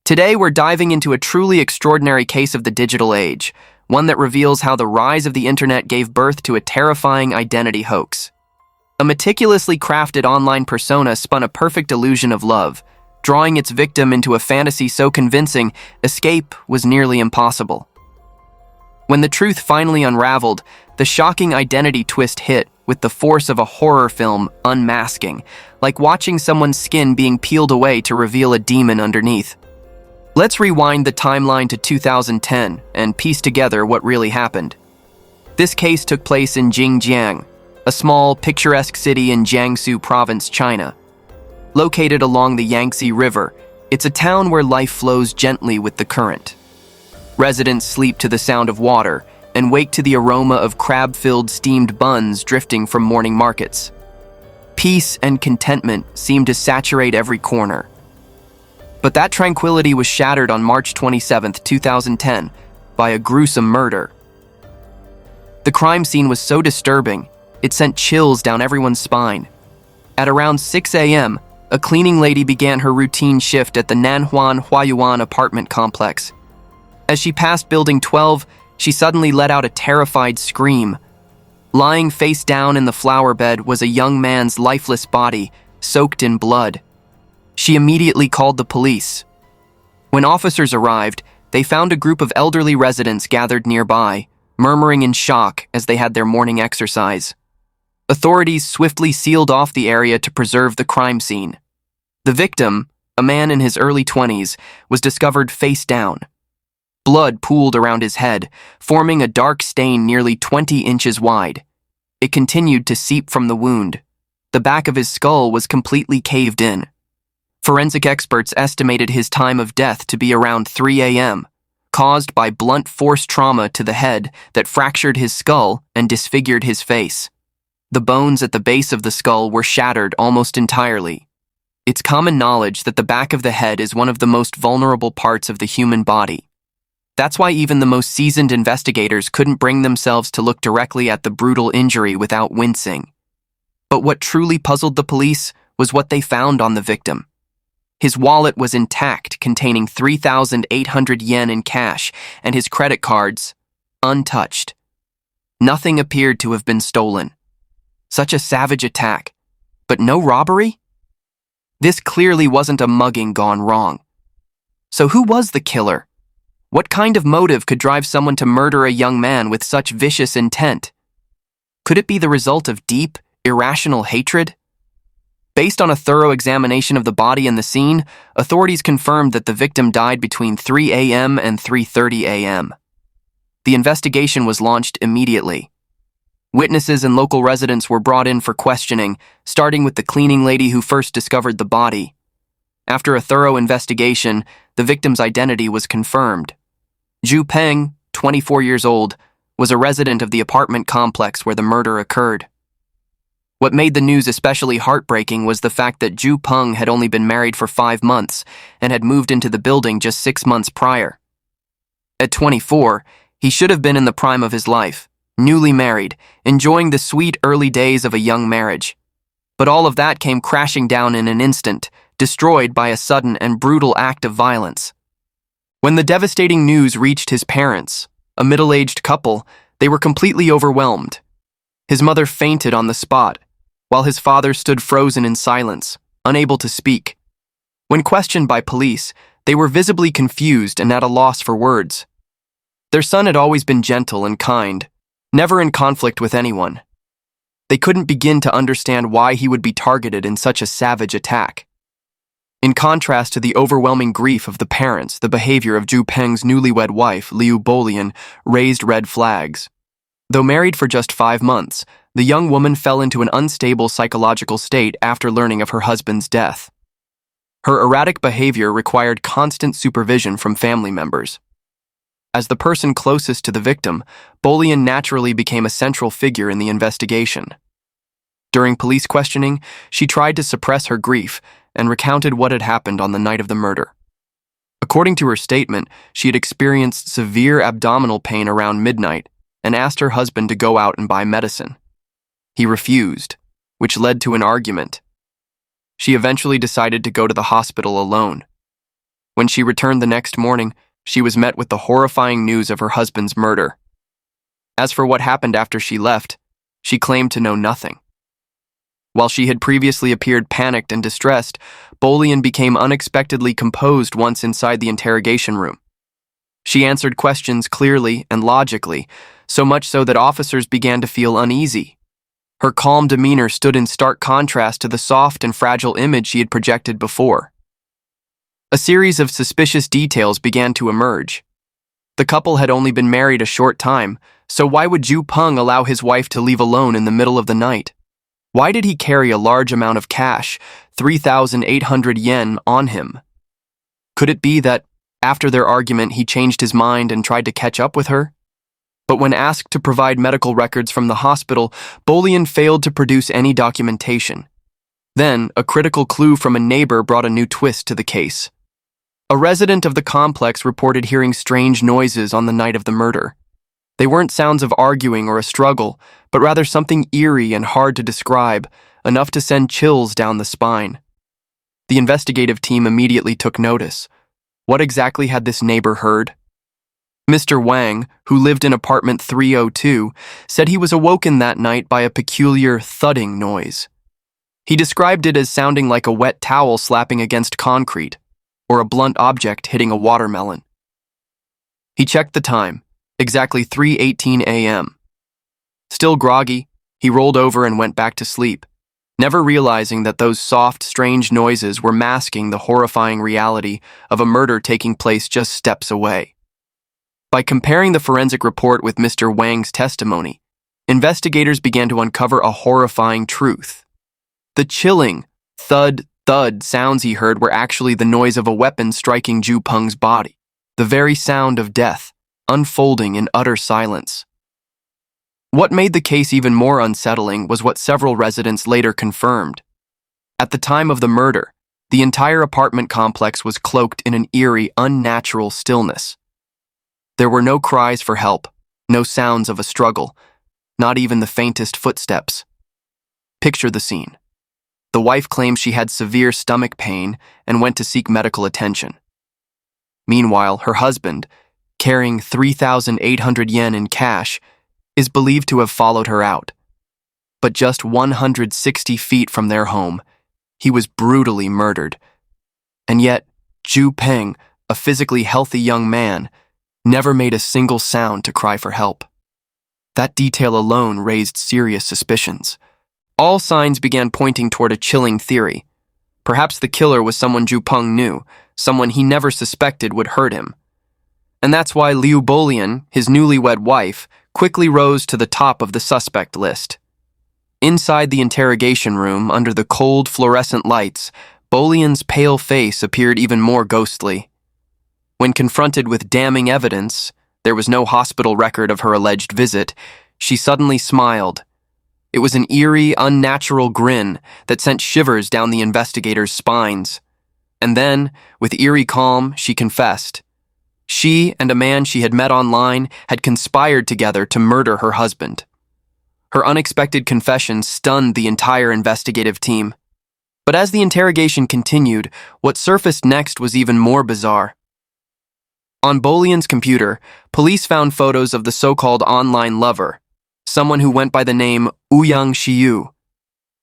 Today, we're diving into a truly extraordinary case of the digital age, one that reveals how the rise of the internet gave birth to a terrifying identity hoax. A meticulously crafted online persona spun a perfect illusion of love, drawing its victim into a fantasy so convincing, escape was nearly impossible. When the truth finally unraveled, the shocking identity twist hit with the force of a horror film unmasking, like watching someone's skin being peeled away to reveal a demon underneath. Let's rewind the timeline to 2010 and piece together what really happened. This case took place in Xinjiang, a small, picturesque city in Jiangsu Province, China. Located along the Yangtze River, it's a town where life flows gently with the current. Residents sleep to the sound of water and wake to the aroma of crab-filled steamed buns drifting from morning markets. Peace and contentment seem to saturate every corner. But that tranquility was shattered on March 27, 2010, by a gruesome murder. The crime scene was so disturbing, it sent chills down everyone's spine. At around 6 a.m., a cleaning lady began her routine shift at the Nanhuan Huayuan apartment complex. As she passed Building 12, she suddenly let out a terrified scream. Lying face down in the flower bed was a young man's lifeless body, soaked in blood. She immediately called the police. When officers arrived, they found a group of elderly residents gathered nearby, murmuring in shock as they had their morning exercise. Authorities swiftly sealed off the area to preserve the crime scene. The victim, a man in his early 20s, was discovered face down. Blood pooled around his head, forming a dark stain nearly 20 inches wide. It continued to seep from the wound. The back of his skull was completely caved in. Forensic experts estimated his time of death to be around 3 a.m., caused by blunt force trauma to the head that fractured his skull and disfigured his face. The bones at the base of the skull were shattered almost entirely. It's common knowledge that the back of the head is one of the most vulnerable parts of the human body. That's why even the most seasoned investigators couldn't bring themselves to look directly at the brutal injury without wincing. But what truly puzzled the police was what they found on the victim. His wallet was intact, containing 3,800 yen in cash, and his credit cards, untouched. Nothing appeared to have been stolen. Such a savage attack. But no robbery? This clearly wasn't a mugging gone wrong. So who was the killer? What kind of motive could drive someone to murder a young man with such vicious intent? Could it be the result of deep, irrational hatred? Based on a thorough examination of the body and the scene, authorities confirmed that the victim died between 3 a.m. and 3:30 a.m. The investigation was launched immediately. Witnesses and local residents were brought in for questioning, starting with the cleaning lady who first discovered the body. After a thorough investigation, the victim's identity was confirmed. Zhu Peng, 24 years old, was a resident of the apartment complex where the murder occurred. What made the news especially heartbreaking was the fact that Zhu Peng had only been married for 5 months and had moved into the building just 6 months prior. At 24, he should have been in the prime of his life, newly married, enjoying the sweet early days of a young marriage. But all of that came crashing down in an instant, destroyed by a sudden and brutal act of violence. When the devastating news reached his parents, a middle-aged couple, they were completely overwhelmed. His mother fainted on the spot, while his father stood frozen in silence, unable to speak. When questioned by police, they were visibly confused and at a loss for words. Their son had always been gentle and kind, never in conflict with anyone. They couldn't begin to understand why he would be targeted in such a savage attack. In contrast to the overwhelming grief of the parents, the behavior of Zhu Peng's newlywed wife, Liu Bolian, raised red flags. Though married for just 5 months, the young woman fell into an unstable psychological state after learning of her husband's death. Her erratic behavior required constant supervision from family members. As the person closest to the victim, Bolian naturally became a central figure in the investigation. During police questioning, she tried to suppress her grief and recounted what had happened on the night of the murder. According to her statement, she had experienced severe abdominal pain around midnight and asked her husband to go out and buy medicine. He refused, which led to an argument. She eventually decided to go to the hospital alone. When she returned the next morning, she was met with the horrifying news of her husband's murder. As for what happened after she left, she claimed to know nothing. While she had previously appeared panicked and distressed, Bolian became unexpectedly composed once inside the interrogation room. She answered questions clearly and logically, so much so that officers began to feel uneasy. Her calm demeanor stood in stark contrast to the soft and fragile image she had projected before. A series of suspicious details began to emerge. The couple had only been married a short time, so why would Ju Peng allow his wife to leave alone in the middle of the night? Why did he carry a large amount of cash, 3,800 yen, on him? Could it be that, after their argument, he changed his mind and tried to catch up with her? But when asked to provide medical records from the hospital, Bolian failed to produce any documentation. Then, a critical clue from a neighbor brought a new twist to the case. A resident of the complex reported hearing strange noises on the night of the murder. They weren't sounds of arguing or a struggle, but rather something eerie and hard to describe, enough to send chills down the spine. The investigative team immediately took notice. What exactly had this neighbor heard? Mr. Wang, who lived in apartment 302, said he was awoken that night by a peculiar thudding noise. He described it as sounding like a wet towel slapping against concrete, or a blunt object hitting a watermelon. He checked the time, exactly 3:18 a.m. Still groggy, he rolled over and went back to sleep, never realizing that those soft, strange noises were masking the horrifying reality of a murder taking place just steps away. By comparing the forensic report with Mr. Wang's testimony, investigators began to uncover a horrifying truth. The chilling, thud sounds he heard were actually the noise of a weapon striking Ju Peng's body, the very sound of death, unfolding in utter silence. What made the case even more unsettling was what several residents later confirmed. At the time of the murder, the entire apartment complex was cloaked in an eerie, unnatural stillness. There were no cries for help, no sounds of a struggle, not even the faintest footsteps. Picture the scene. The wife claims she had severe stomach pain and went to seek medical attention. Meanwhile, her husband, carrying 3,800 yen in cash, is believed to have followed her out. But just 160 feet from their home, he was brutally murdered. And yet, Ju Peng, a physically healthy young man, never made a single sound to cry for help. That detail alone raised serious suspicions. All signs began pointing toward a chilling theory. Perhaps the killer was someone Ju Peng knew, someone he never suspected would hurt him. And that's why Liu Bolian, his newlywed wife, quickly rose to the top of the suspect list. Inside the interrogation room, under the cold fluorescent lights, Bolian's pale face appeared even more ghostly. When confronted with damning evidence, there was no hospital record of her alleged visit, she suddenly smiled. It was an eerie, unnatural grin that sent shivers down the investigators' spines. And then, with eerie calm, she confessed. She and a man she had met online had conspired together to murder her husband. Her unexpected confession stunned the entire investigative team. But as the interrogation continued, what surfaced next was even more bizarre. On Bolian's computer, police found photos of the so-called online lover, someone who went by the name Ouyang Xiu.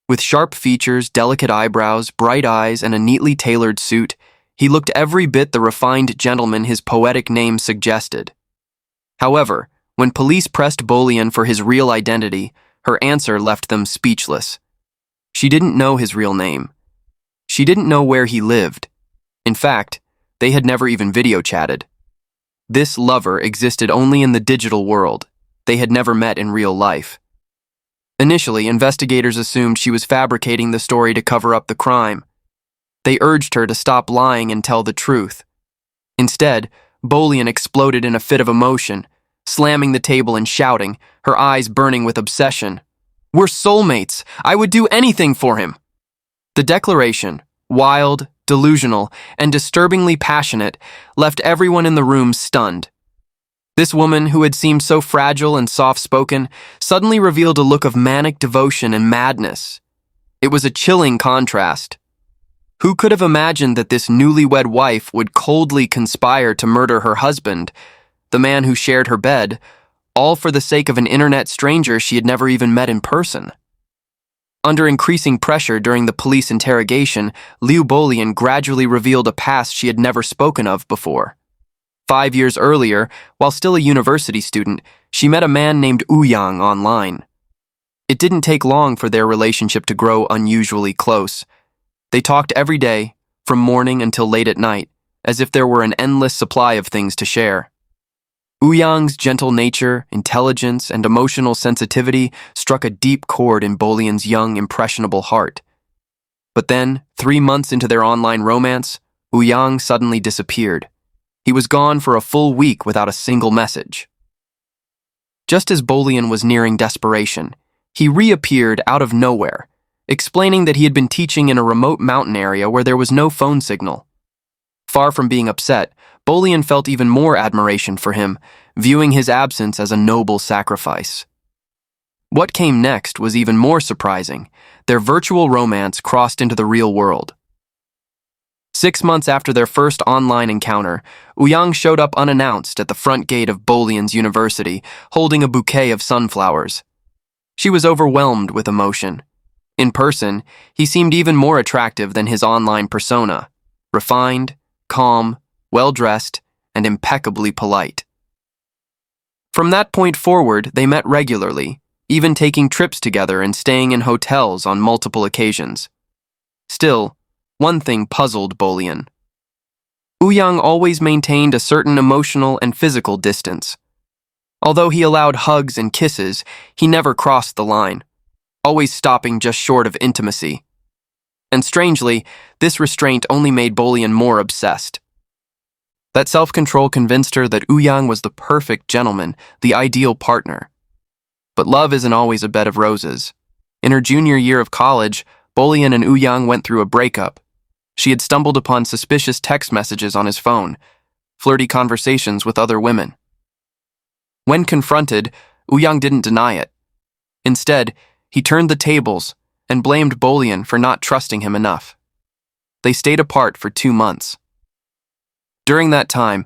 With sharp features, delicate eyebrows, bright eyes, and a neatly tailored suit, he looked every bit the refined gentleman his poetic name suggested. However, when police pressed Bolian for his real identity, her answer left them speechless. She didn't know his real name. She didn't know where he lived. In fact, they had never even video chatted. This lover existed only in the digital world. They had never met in real life. Initially, investigators assumed she was fabricating the story to cover up the crime. They urged her to stop lying and tell the truth. Instead, Bolian exploded in a fit of emotion, slamming the table and shouting, her eyes burning with obsession. "We're soulmates. I would do anything for him." The declaration, wild, delusional, and disturbingly passionate, left everyone in the room stunned. This woman, who had seemed so fragile and soft-spoken, suddenly revealed a look of manic devotion and madness. It was a chilling contrast. Who could have imagined that this newlywed wife would coldly conspire to murder her husband, the man who shared her bed, all for the sake of an internet stranger she had never even met in person? Under increasing pressure during the police interrogation, Bolian gradually revealed a past she had never spoken of before. 5 years earlier, while still a university student, she met a man named Yang online. It didn't take long for their relationship to grow unusually close. They talked every day, from morning until late at night, as if there were an endless supply of things to share. Yang's gentle nature, intelligence, and emotional sensitivity struck a deep chord in Bolian's young, impressionable heart. But then, 3 months into their online romance, Yang suddenly disappeared. He was gone for a full week without a single message. Just as Bolian was nearing desperation, he reappeared out of nowhere, explaining that he had been teaching in a remote mountain area where there was no phone signal. Far from being upset, Bolian felt even more admiration for him, viewing his absence as a noble sacrifice. What came next was even more surprising. Their virtual romance crossed into the real world. 6 months after their first online encounter, Yang showed up unannounced at the front gate of Bolian's university, holding a bouquet of sunflowers. She was overwhelmed with emotion. In person, he seemed even more attractive than his online persona, refined, calm, well-dressed, and impeccably polite. From that point forward, they met regularly, even taking trips together and staying in hotels on multiple occasions. Still, one thing puzzled Bolian. Yang always maintained a certain emotional and physical distance. Although he allowed hugs and kisses, he never crossed the line, always stopping just short of intimacy. And strangely, this restraint only made Bolian more obsessed. That self-control convinced her that Yang was the perfect gentleman, the ideal partner. But love isn't always a bed of roses. In her junior year of college, Bolian and Yang went through a breakup. She had stumbled upon suspicious text messages on his phone, flirty conversations with other women. When confronted, Yang didn't deny it. Instead, he turned the tables and blamed Bolian for not trusting him enough. They stayed apart for 2 months. During that time,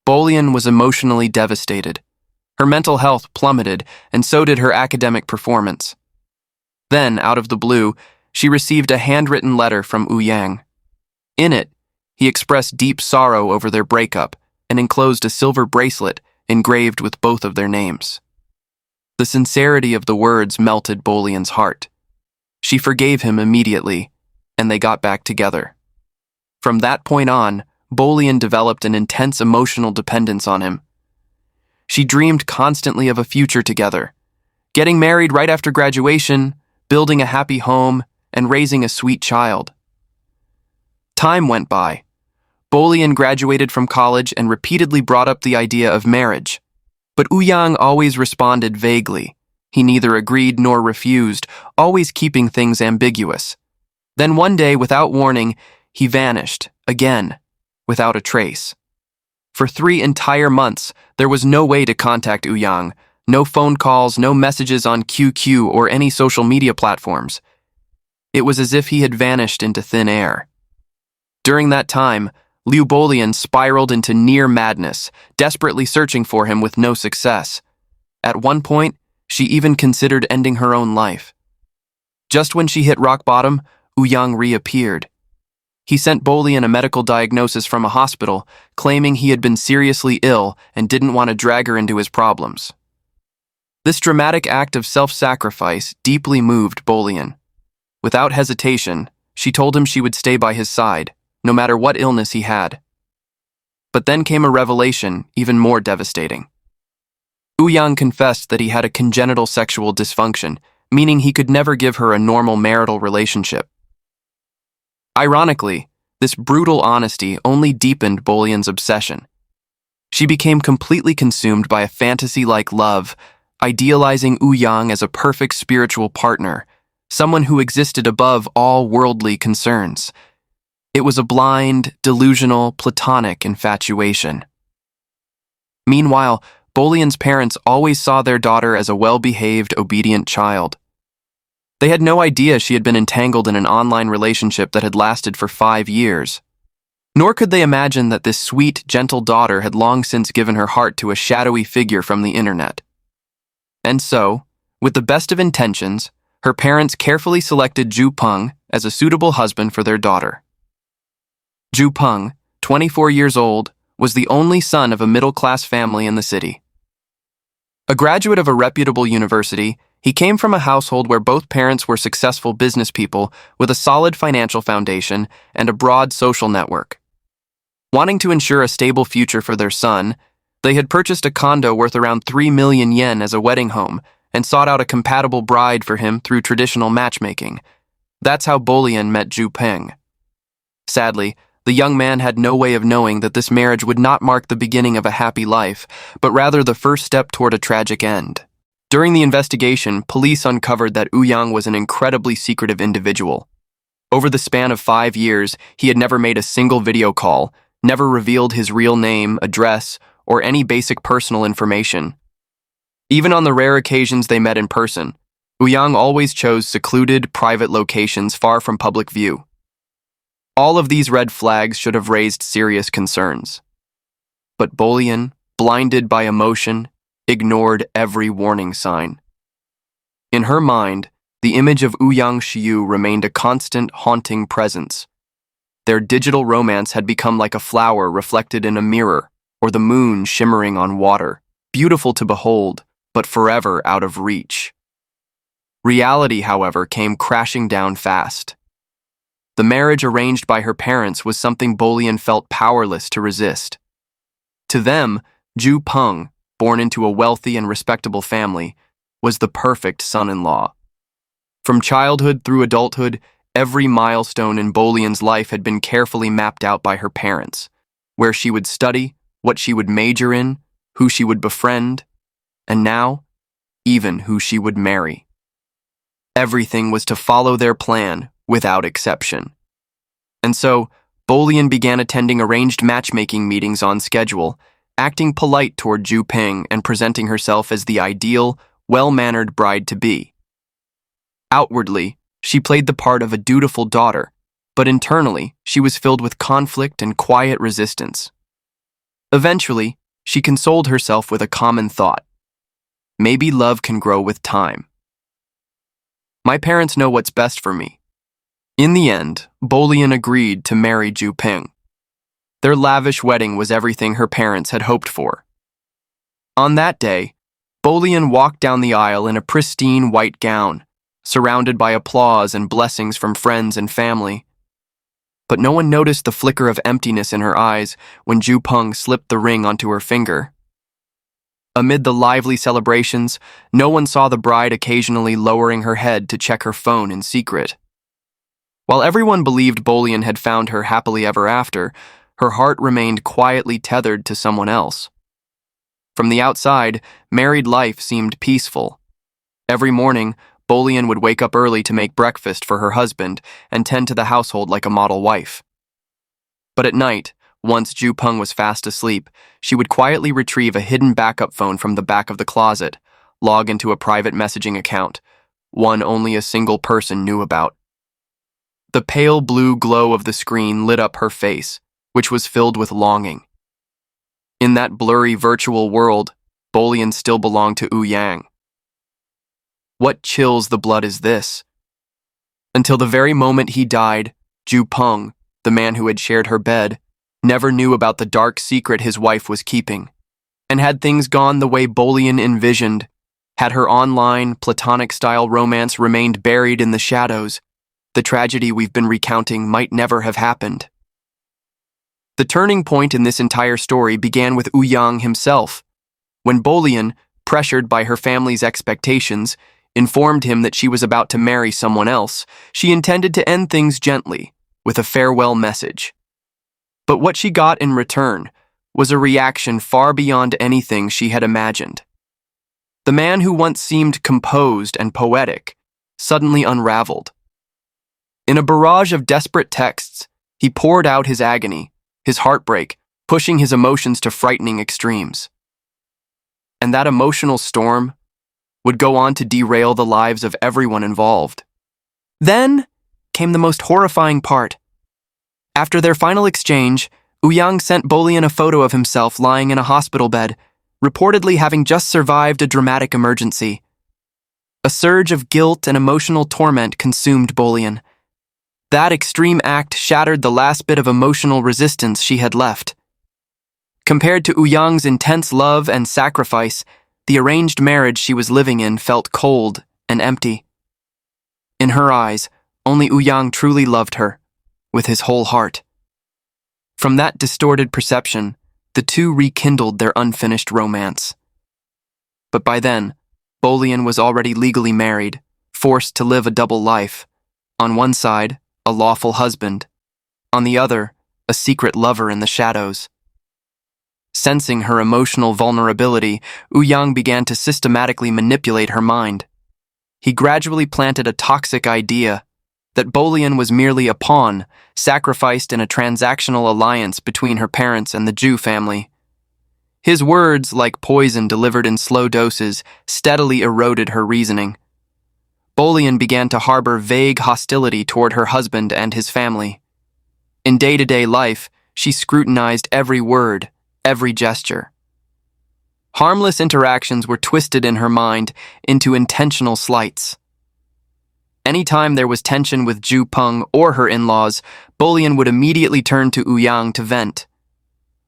Bolian was emotionally devastated. Her mental health plummeted, and so did her academic performance. Then, out of the blue, she received a handwritten letter from Yang. In it, he expressed deep sorrow over their breakup and enclosed a silver bracelet engraved with both of their names. The sincerity of the words melted Bolian's heart. She forgave him immediately, and they got back together. From that point on, Bolian developed an intense emotional dependence on him. She dreamed constantly of a future together, getting married right after graduation, building a happy home, and raising a sweet child. Time went by. Bolian graduated from college and repeatedly brought up the idea of marriage. But Yang always responded vaguely. He neither agreed nor refused, always keeping things ambiguous. Then one day, without warning, he vanished, again, without a trace. For 3 entire months, there was no way to contact Yang, no phone calls, no messages on QQ or any social media platforms. It was as if he had vanished into thin air. During that time, Bolian spiraled into near madness, desperately searching for him with no success. At one point, she even considered ending her own life. Just when she hit rock bottom, Yang reappeared. He sent Bolian a medical diagnosis from a hospital, claiming he had been seriously ill and didn't want to drag her into his problems. This dramatic act of self-sacrifice deeply moved Bolian. Without hesitation, she told him she would stay by his side, no matter what illness he had. But then came a revelation even more devastating. Yang confessed that he had a congenital sexual dysfunction, meaning he could never give her a normal marital relationship. Ironically, this brutal honesty only deepened Bolian's obsession. She became completely consumed by a fantasy-like love, idealizing Yang as a perfect spiritual partner, someone who existed above all worldly concerns. It was a blind, delusional, platonic infatuation. Meanwhile, Bolian's parents always saw their daughter as a well-behaved, obedient child. They had no idea she had been entangled in an online relationship that had lasted for 5 years. Nor could they imagine that this sweet, gentle daughter had long since given her heart to a shadowy figure from the internet. And so, with the best of intentions, her parents carefully selected Ju Peng as a suitable husband for their daughter. Ju Peng, 24 years old, was the only son of a middle-class family in the city. A graduate of a reputable university, he came from a household where both parents were successful business people with a solid financial foundation and a broad social network. Wanting to ensure a stable future for their son, they had purchased a condo worth around 3 million yen as a wedding home and sought out a compatible bride for him through traditional matchmaking. That's how Bolian met Ju Peng. Sadly, the young man had no way of knowing that this marriage would not mark the beginning of a happy life, but rather the first step toward a tragic end. During the investigation, police uncovered that Ouyang was an incredibly secretive individual. Over the span of 5 years, he had never made a single video call, never revealed his real name, address, or any basic personal information. Even on the rare occasions they met in person, Ouyang always chose secluded, private locations far from public view. All of these red flags should have raised serious concerns. But Bolian, blinded by emotion, ignored every warning sign. In her mind, the image of Ouyang Xiu remained a constant, haunting presence. Their digital romance had become like a flower reflected in a mirror, or the moon shimmering on water, beautiful to behold, but forever out of reach. Reality, however, came crashing down fast. The marriage arranged by her parents was something Bolian felt powerless to resist. To them, Ju Peng, born into a wealthy and respectable family, was the perfect son-in-law. From childhood through adulthood, every milestone in Bolian's life had been carefully mapped out by her parents: where she would study, what she would major in, who she would befriend, and now, even who she would marry. Everything was to follow their plan, without exception. And so, Bolian began attending arranged matchmaking meetings on schedule, acting polite toward Ju Peng and presenting herself as the ideal, well-mannered bride-to-be. Outwardly, she played the part of a dutiful daughter, but internally, she was filled with conflict and quiet resistance. Eventually, she consoled herself with a common thought: maybe love can grow with time. My parents know what's best for me. In the end, Bolian agreed to marry Ju Peng. Their lavish wedding was everything her parents had hoped for. On that day, Bolian walked down the aisle in a pristine white gown, surrounded by applause and blessings from friends and family. But no one noticed the flicker of emptiness in her eyes when Ju Peng slipped the ring onto her finger. Amid the lively celebrations, no one saw the bride occasionally lowering her head to check her phone in secret. While everyone believed Bolian had found her happily ever after, her heart remained quietly tethered to someone else. From the outside, married life seemed peaceful. Every morning, Bolian would wake up early to make breakfast for her husband and tend to the household like a model wife. But at night, once Ju Peng was fast asleep, she would quietly retrieve a hidden backup phone from the back of the closet, log into a private messaging account, one only a single person knew about. The pale blue glow of the screen lit up her face, which was filled with longing. In that blurry virtual world, Bolian still belonged to Ouyang. What chills the blood is this? Until the very moment he died, Ju Peng, the man who had shared her bed, never knew about the dark secret his wife was keeping. And had things gone the way Bolian envisioned, had her online, platonic-style romance remained buried in the shadows, the tragedy we've been recounting might never have happened. The turning point in this entire story began with Ouyang himself, when Bolian, pressured by her family's expectations, informed him that she was about to marry someone else. She intended to end things gently, with a farewell message. But what she got in return was a reaction far beyond anything she had imagined. The man who once seemed composed and poetic suddenly unraveled. In a barrage of desperate texts, he poured out his agony, his heartbreak, pushing his emotions to frightening extremes. And that emotional storm would go on to derail the lives of everyone involved. Then came the most horrifying part. After their final exchange, Ouyang sent Bolian a photo of himself lying in a hospital bed, reportedly having just survived a dramatic emergency. A surge of guilt and emotional torment consumed Bolian. That extreme act shattered the last bit of emotional resistance she had left. Compared to Ouyang's intense love and sacrifice, the arranged marriage she was living in felt cold and empty. In her eyes, only Ouyang truly loved her, with his whole heart. From that distorted perception, the two rekindled their unfinished romance. But by then, Bolian was already legally married, forced to live a double life. On one side, a lawful husband. On the other, a secret lover in the shadows. Sensing her emotional vulnerability, Ouyang began to systematically manipulate her mind. He gradually planted a toxic idea that Bolian was merely a pawn, sacrificed in a transactional alliance between her parents and the Jew family. His words, like poison delivered in slow doses, steadily eroded her reasoning. Bolian began to harbor vague hostility toward her husband and his family. In day-to-day life, she scrutinized every word, every gesture. Harmless interactions were twisted in her mind into intentional slights. Anytime there was tension with Ju Peng or her in-laws, Bolian would immediately turn to Ouyang to vent.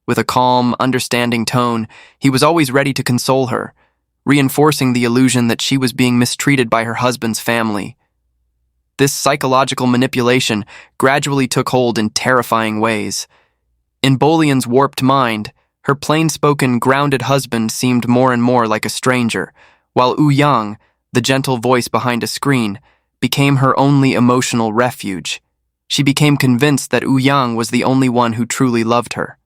With a calm, understanding tone, he was always ready to console her, reinforcing the illusion that she was being mistreated by her husband's family. This psychological manipulation gradually took hold in terrifying ways. In Bolian's warped mind, her plain-spoken, grounded husband seemed more and more like a stranger, while Ouyang, the gentle voice behind a screen, became her only emotional refuge. She became convinced that Ouyang was the only one who truly loved her.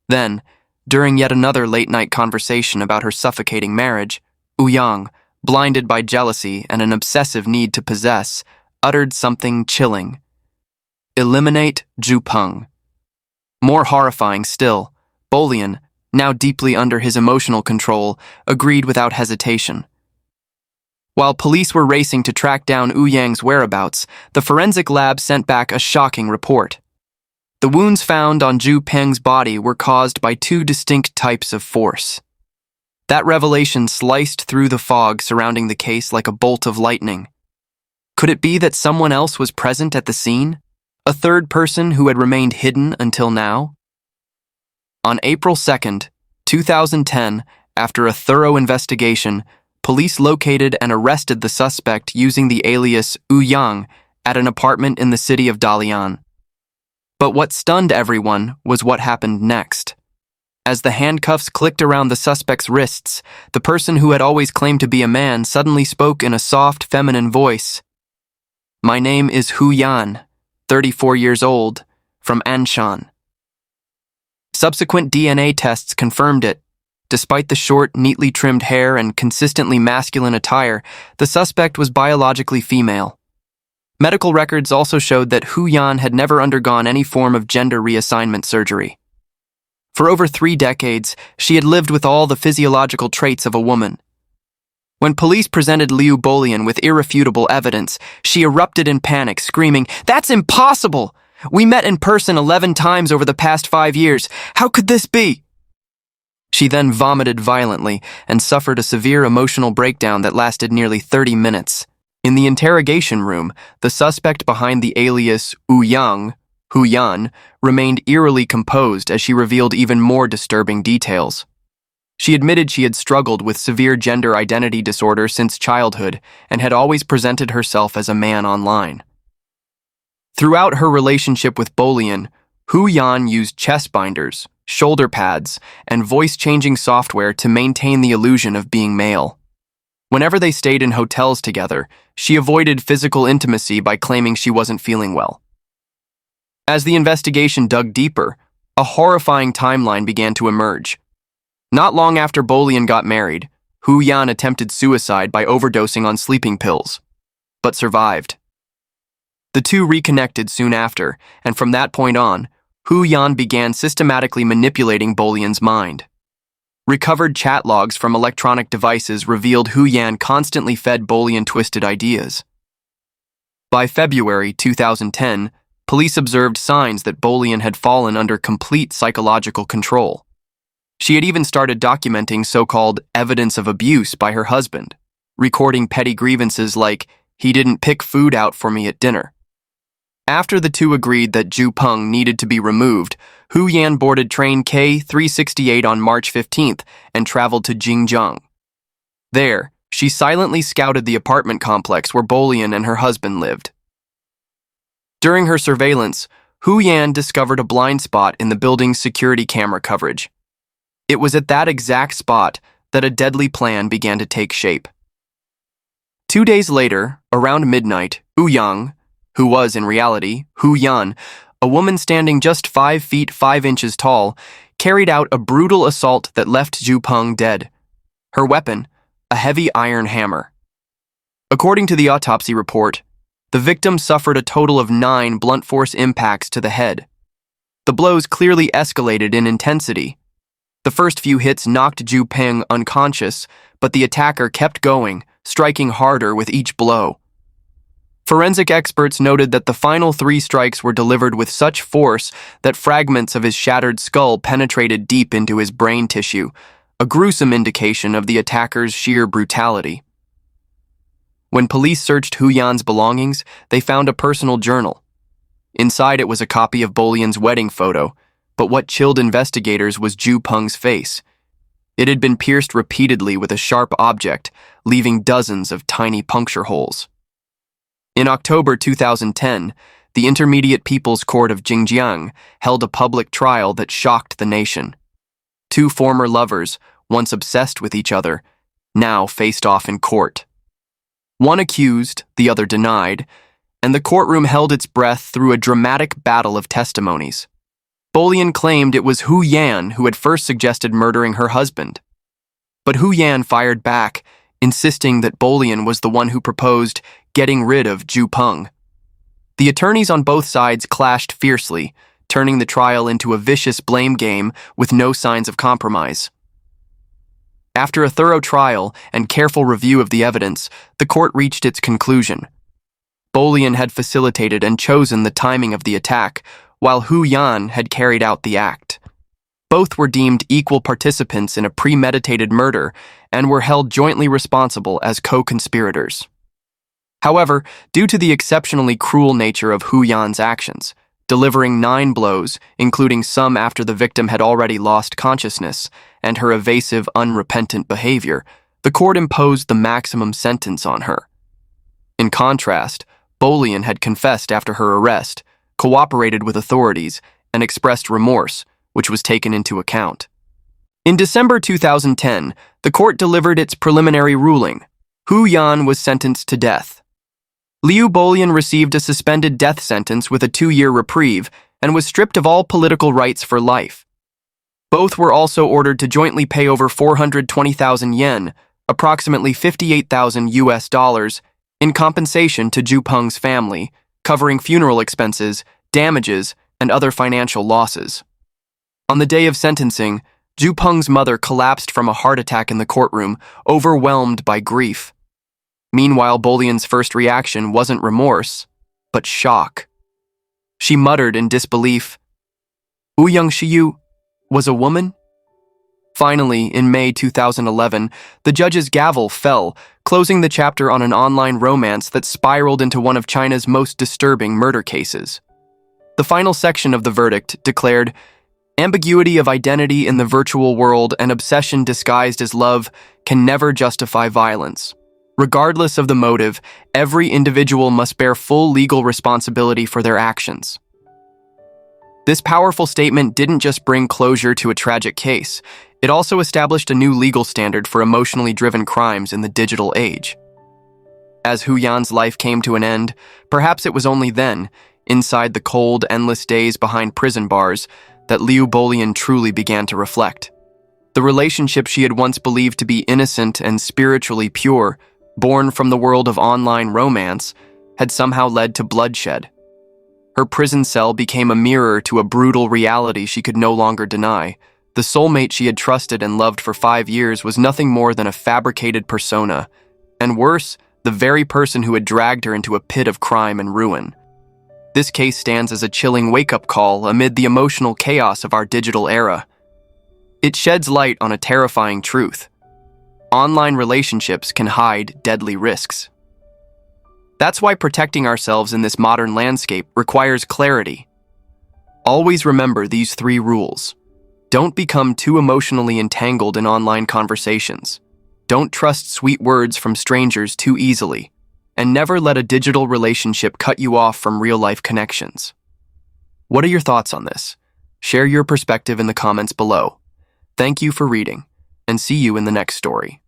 Then, during yet another late-night conversation about her suffocating marriage, Ouyang, blinded by jealousy and an obsessive need to possess, uttered something chilling. Eliminate Ju Peng. More horrifying still, Bolian, now deeply under his emotional control, agreed without hesitation. While police were racing to track down Ouyang's whereabouts, the forensic lab sent back a shocking report. The wounds found on Ju Peng's body were caused by two distinct types of force. That revelation sliced through the fog surrounding the case like a bolt of lightning. Could it be that someone else was present at the scene? A third person who had remained hidden until now? On April 2nd, 2010, after a thorough investigation, police located and arrested the suspect using the alias Ouyang at an apartment in the city of Dalian. But what stunned everyone was what happened next. As the handcuffs clicked around the suspect's wrists, the person who had always claimed to be a man suddenly spoke in a soft, feminine voice. "My name is Hu Yan, 34 years old, from Anshan." Subsequent DNA tests confirmed it. Despite the short, neatly trimmed hair and consistently masculine attire, the suspect was biologically female. Medical records also showed that Hu Yan had never undergone any form of gender reassignment surgery. For over 3 decades, she had lived with all the physiological traits of a woman. When police presented Liu Bolian with irrefutable evidence, she erupted in panic, screaming, "That's impossible! We met in person 11 times over the past 5 years. How could this be?" She then vomited violently and suffered a severe emotional breakdown that lasted nearly 30 minutes. In the interrogation room, the suspect behind the alias Ouyang, Hu Yan, remained eerily composed as she revealed even more disturbing details. She admitted she had struggled with severe gender identity disorder since childhood and had always presented herself as a man online. Throughout her relationship with Bolian, Hu Yan used chest binders, shoulder pads, and voice-changing software to maintain the illusion of being male. Whenever they stayed in hotels together, she avoided physical intimacy by claiming she wasn't feeling well. As the investigation dug deeper, a horrifying timeline began to emerge. Not long after Bolian got married, Hu Yan attempted suicide by overdosing on sleeping pills, but survived. The two reconnected soon after, and from that point on, Hu Yan began systematically manipulating Bolian's mind. Recovered chat logs from electronic devices revealed Hu Yan constantly fed Bolian twisted ideas. By February 2010, police observed signs that Bolian had fallen under complete psychological control. She had even started documenting so-called evidence of abuse by her husband, recording petty grievances like, "He didn't pick food out for me at dinner." After the two agreed that Zhu Peng needed to be removed, Hu Yan boarded train K368 on March 15th and traveled to Xinjiang. There, she silently scouted the apartment complex where Bolian and her husband lived. During her surveillance, Hu Yan discovered a blind spot in the building's security camera coverage. It was at that exact spot that a deadly plan began to take shape. 2 days later, around midnight, Hu Yang, who was in reality Hu Yan, a woman standing just 5 feet 5 inches tall, carried out a brutal assault that left Zhu Peng dead. Her weapon, a heavy iron hammer. According to the autopsy report, the victim suffered a total of 9 blunt force impacts to the head. The blows clearly escalated in intensity. The first few hits knocked Zhu Peng unconscious, but the attacker kept going, striking harder with each blow. Forensic experts noted that the final 3 strikes were delivered with such force that fragments of his shattered skull penetrated deep into his brain tissue, a gruesome indication of the attacker's sheer brutality. When police searched Hu Yan's belongings, they found a personal journal. Inside it was a copy of Bolian's wedding photo, but what chilled investigators was Zhu Peng's face. It had been pierced repeatedly with a sharp object, leaving dozens of tiny puncture holes. In October 2010, the Intermediate People's Court of Xinjiang held a public trial that shocked the nation. 2 former lovers, once obsessed with each other, now faced off in court. One accused, the other denied, and the courtroom held its breath through a dramatic battle of testimonies. Bolian claimed it was Hu Yan who had first suggested murdering her husband. But Hu Yan fired back, insisting that Bolian was the one who proposed getting rid of Zhu Peng. The attorneys on both sides clashed fiercely, turning the trial into a vicious blame game with no signs of compromise. After a thorough trial and careful review of the evidence, the court reached its conclusion. Bolian had facilitated and chosen the timing of the attack, while Hu Yan had carried out the act. Both were deemed equal participants in a premeditated murder and were held jointly responsible as co-conspirators. However, due to the exceptionally cruel nature of Hu Yan's actions, delivering 9 blows, including some after the victim had already lost consciousness, and her evasive, unrepentant behavior, the court imposed the maximum sentence on her. In contrast, Bolian had confessed after her arrest, cooperated with authorities, and expressed remorse, which was taken into account. In December 2010, the court delivered its preliminary ruling. Hu Yan was sentenced to death. Liu Bolian received a suspended death sentence with a 2-year reprieve and was stripped of all political rights for life. Both were also ordered to jointly pay over 420,000 yen, approximately $58,000, in compensation to Zhu Peng's family, covering funeral expenses, damages, and other financial losses. On the day of sentencing, Zhu Peng's mother collapsed from a heart attack in the courtroom, overwhelmed by grief. Meanwhile, Bolian's first reaction wasn't remorse, but shock. She muttered in disbelief, "Ouyang Shiyu was a woman?" Finally, in May 2011, the judge's gavel fell, closing the chapter on an online romance that spiraled into one of China's most disturbing murder cases. The final section of the verdict declared, "Ambiguity of identity in the virtual world and obsession disguised as love can never justify violence. Regardless of the motive, every individual must bear full legal responsibility for their actions." This powerful statement didn't just bring closure to a tragic case, it also established a new legal standard for emotionally driven crimes in the digital age. As Hu Yan's life came to an end, perhaps it was only then, inside the cold, endless days behind prison bars, that Liu Bolian truly began to reflect. The relationship she had once believed to be innocent and spiritually pure, born from the world of online romance, had somehow led to bloodshed. Her prison cell became a mirror to a brutal reality she could no longer deny. The soulmate she had trusted and loved for 5 years was nothing more than a fabricated persona, and worse, the very person who had dragged her into a pit of crime and ruin. This case stands as a chilling wake-up call amid the emotional chaos of our digital era. It sheds light on a terrifying truth. Online relationships can hide deadly risks. That's why protecting ourselves in this modern landscape requires clarity. Always remember these 3 rules. Don't become too emotionally entangled in online conversations. Don't trust sweet words from strangers too easily. And never let a digital relationship cut you off from real-life connections. What are your thoughts on this? Share your perspective in the comments below. Thank you for reading, and see you in the next story.